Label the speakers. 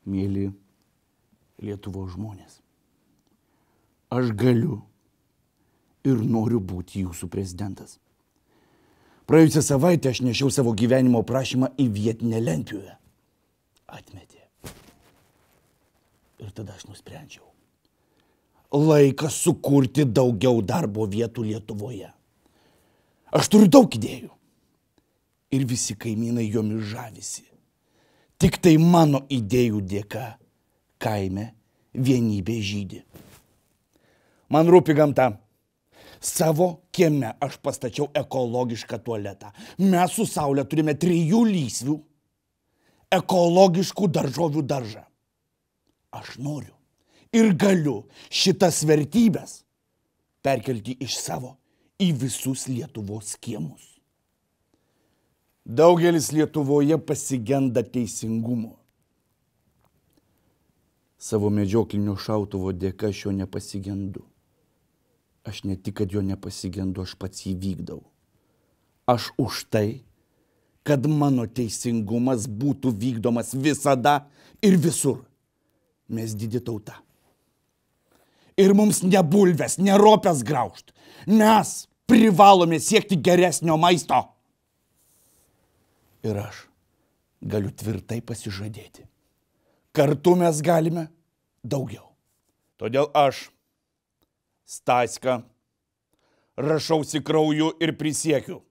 Speaker 1: Mėly Lietuvos žmonės, aš galiu ir noriu būti jūsų prezidentas. Praėjusią savaitę aš nešiau savo gyvenimo prašymą į vietinę lentpjūvę. Atmetė. Ir tada aš nusprendžiau. Laikas sukurti daugiau darbo vietų Lietuvoje. Aš turiu daug idėjų. Ir visi kaimynai jomis žavisi. Tik tai mano idėjų dėka kaime vienybė žydi. Man rūpi gamta. Savo kieme aš pastačiau ekologišką tualetą. Mes su Saule turime 3 lysvių ekologiškų daržovių daržą. Aš noriu ir galiu šitas vertybės perkelti iš savo į visus Lietuvos kiemus. Daugelis Lietuvoje pasigenda teisingumo. Savo medžioklinio šautuvo dėka aš jo nepasigendu. Aš ne tik, kad jo nepasigendu, aš pats jį vykdau. Aš už tai, kad mano teisingumas būtų vykdomas visada ir visur. Mes didi tauta. Ir mums ne bulves, ne ropes graužt. Mes privalome siekti geresnio maisto. Ir aš galiu tvirtai pasižadėti. Kartu mes galime daugiau. Todėl aš, Staськa, rašausi krauju ir prisiekiu.